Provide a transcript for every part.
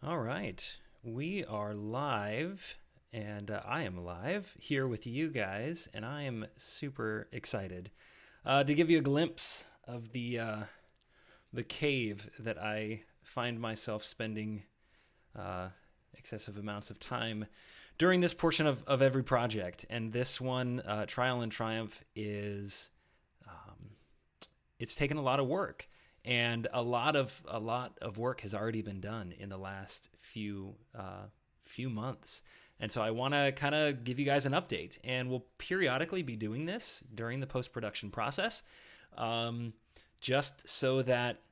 All right. We are live, and I am live here with you guys, and I am super excited to give you a glimpse of the cave that I find myself spending uh, excessive amounts of time during this portion of every project. And this one, Trial and Triumph, is um, it's taken a lot of work, and a lot of work has already been done in the last few months. And so I want to kind of give you guys an update, and we'll periodically be doing this during the post production process, um, just so that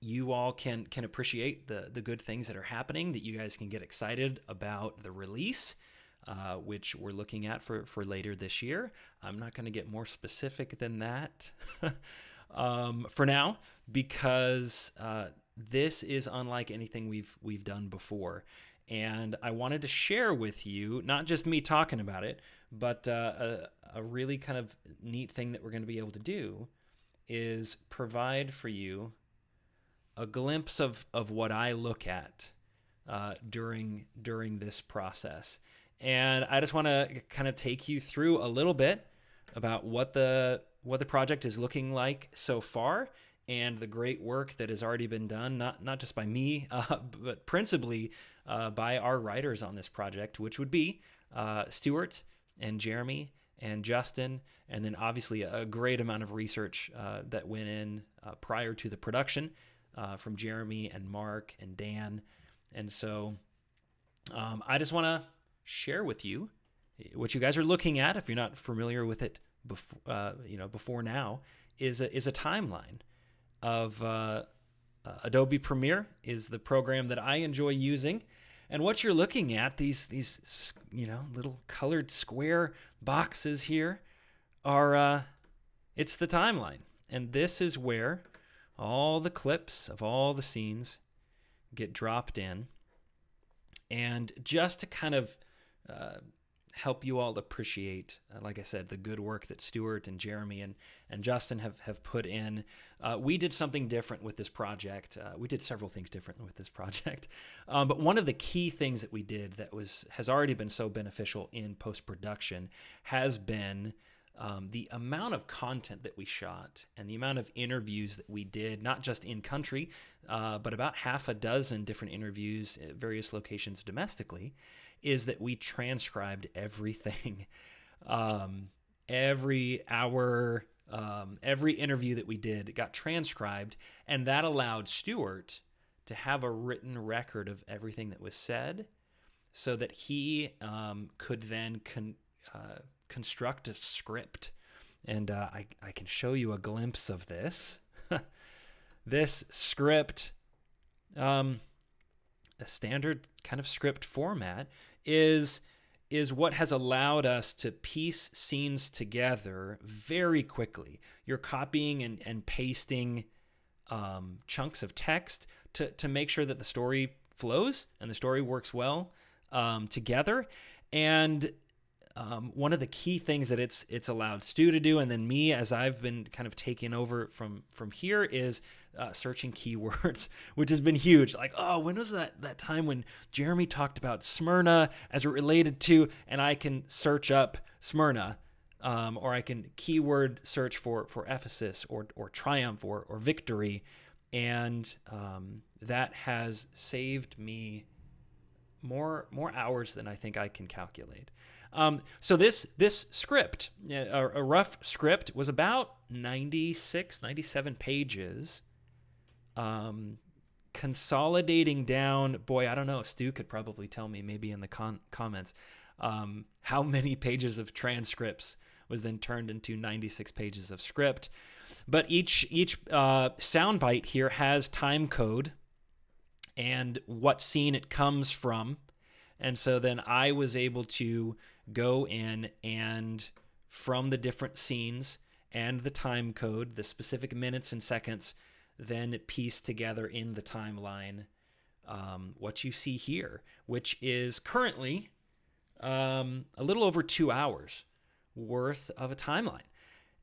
you all can appreciate the good things that are happening, that you guys can get excited about the release, which we're looking at for later this year. I'm not going to get more specific than that for now, because this is unlike anything we've done before. And I wanted to share with you, not just me talking about it, but a really kind of neat thing that we're going to be able to do is provide for you a glimpse of what I look at during this process. And I just want to kind of take you through a little bit about what the project is looking like so far, and the great work that has already been done, not just by me, but principally by our writers on this project, which would be Stuart and Jeremy and Justin, and then obviously a great amount of research that went in prior to the production from Jeremy and Mark and Dan. And so I just want to share with you what you guys are looking at, if you're not familiar with it before now, is a timeline of Adobe Premiere is the program that I enjoy using. And what you're looking at, these little colored square boxes here, are it's the timeline. And this is where all the clips of all the scenes get dropped in. And just to kind of help you all appreciate, like I said, the good work that Stuart and Jeremy and Justin have put in. We did something different with this project. We did several things different with this project. But one of the key things that we did that has already been so beneficial in post-production has been the amount of content that we shot and the amount of interviews that we did, not just in country, but about half a dozen different interviews at various locations domestically, is that we transcribed everything. Every hour, every interview that we did got transcribed, and that allowed Stuart to have a written record of everything that was said, so that he could then construct a script. And I can show you a glimpse of this. This script, a standard kind of script format, is what has allowed us to piece scenes together very quickly. You're copying and pasting chunks of text to make sure that the story flows and the story works well together. And one of the key things that it's allowed Stu to do, and then me as I've been kind of taking over from here, is searching keywords, which has been huge. Like, oh, when was that time when Jeremy talked about Smyrna as it related to, and I can search up Smyrna, or I can keyword search for Ephesus or Triumph or Victory, and that has saved me more hours than I think I can calculate. So this script, a rough script, was about 96, 97 pages. Consolidating down, boy, I don't know, Stu could probably tell me maybe in the comments how many pages of transcripts was then turned into 96 pages of script. But each soundbite here has time code and what scene it comes from. And so then I was able to go in and, from the different scenes and the time code, the specific minutes and seconds, then piece together in the timeline what you see here, which is currently a little over 2 hours worth of a timeline.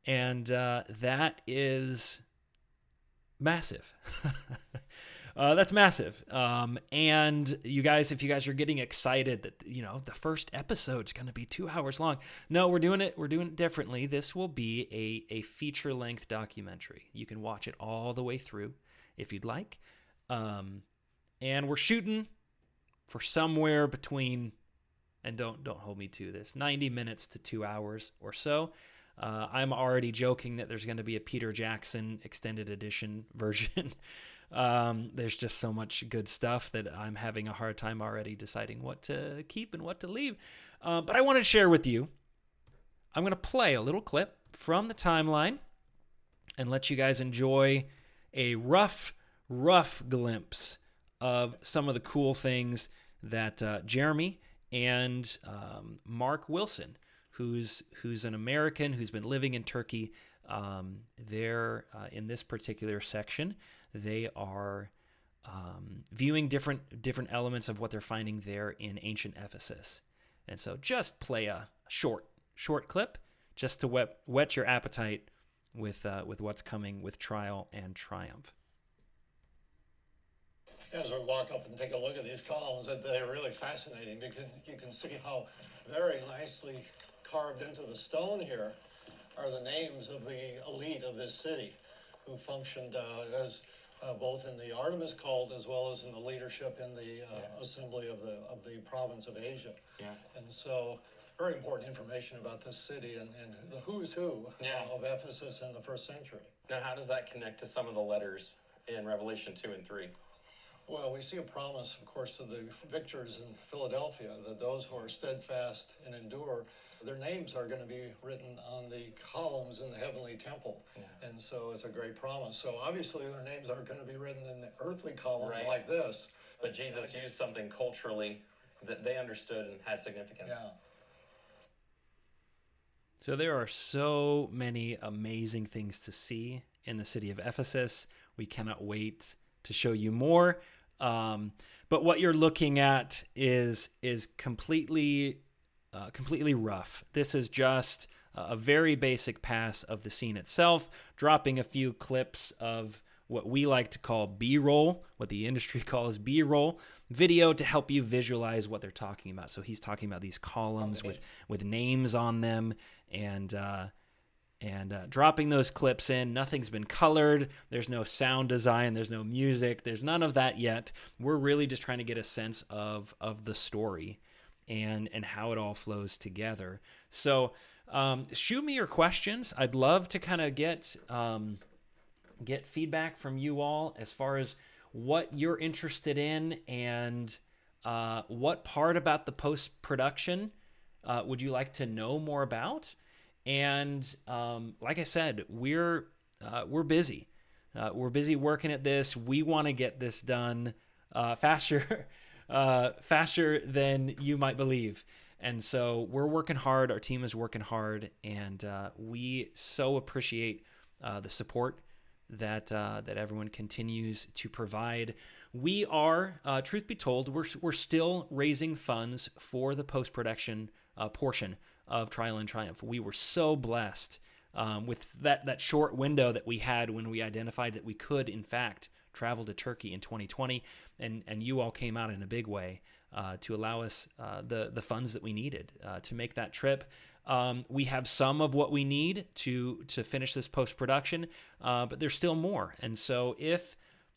And that is massive. That's massive. And you guys, if you guys are getting excited that, the first episode's going to be 2 hours long. No, we're doing it differently. This will be a feature-length documentary. You can watch it all the way through if you'd like. And we're shooting for somewhere between, and don't hold me to this, 90 minutes to 2 hours or so. I'm already joking that there's going to be a Peter Jackson extended edition version. There's just so much good stuff that I'm having a hard time already deciding what to keep and what to leave. But I want to share with you, I'm going to play a little clip from the timeline and let you guys enjoy a rough glimpse of some of the cool things that Jeremy and Mark Wilson, who's an American who's been living in Turkey, they're in this particular section. They are viewing different elements of what they're finding there in ancient Ephesus. And so just play a short clip just to whet your appetite with what's coming with Trial and Triumph. As we walk up and take a look at these columns, they're really fascinating because you can see how very nicely carved into the stone here are the names of the elite of this city who functioned as both in the Artemis cult as well as in the leadership in the assembly of the province of Asia. Yeah. And so very important information about this city and the who's who of Ephesus in the first century. Now, how does that connect to some of the letters in Revelation 2 and 3? Well, we see a promise, of course, to the victors in Philadelphia, that those who are steadfast and endure, their names are going to be written on the columns in the heavenly temple. Yeah. And so it's a great promise. So obviously their names aren't going to be written in the earthly columns like this. But Jesus used something culturally that they understood and had significance. Yeah. So there are so many amazing things to see in the city of Ephesus. We cannot wait to show you more. But what you're looking at is completely rough. This is just a very basic pass of the scene itself, dropping a few clips of what we like to call BRoll, what the industry calls BRoll video, to help you visualize what they're talking about. So he's talking about these columns with names on them, and dropping those clips in. Nothing's been colored. There's no sound design. There's no music. There's none of that yet. We're really just trying to get a sense of the story and how it all flows together. So shoot me your questions. I'd love to kind of get feedback from you all as far as what you're interested in and what part about the post-production would you like to know more about. And like I said, we're busy. We're busy working at this. We want to get this done faster than you might believe. And so we're working hard. Our team is working hard, and we so appreciate the support that everyone continues to provide. We are, truth be told, we're still raising funds for the post-production portion of Trial and Triumph. We were so blessed with that short window that we had when we identified that we could, in fact, travel to Turkey in 2020, and you all came out in a big way to allow us the funds that we needed to make that trip. We have some of what we need to finish this post-production, but there's still more. And so if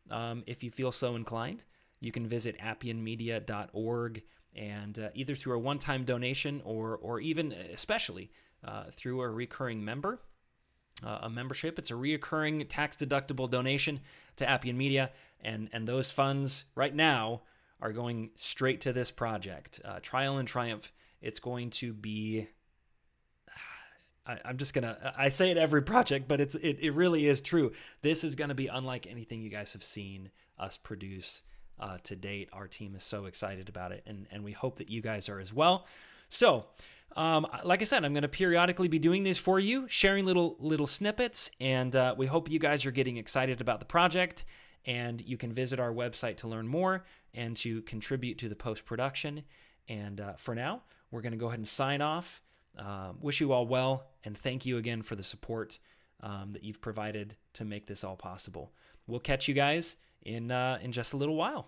you feel so inclined, you can visit appianmedia.org, and either through a one-time donation or even especially through a recurring membership. It's a recurring tax-deductible donation to Appian Media, and those funds right now are going straight to this project. Trial and Triumph, it's going to be... I say it every project, but it really is true. This is going to be unlike anything you guys have seen us produce to date. Our team is so excited about it, and we hope that you guys are as well. So, like I said, I'm going to periodically be doing these for you, sharing little snippets, and we hope you guys are getting excited about the project, and you can visit our website to learn more and to contribute to the post-production. And for now, we're going to go ahead and sign off. Wish you all well, and thank you again for the support that you've provided to make this all possible. We'll catch you guys in just a little while.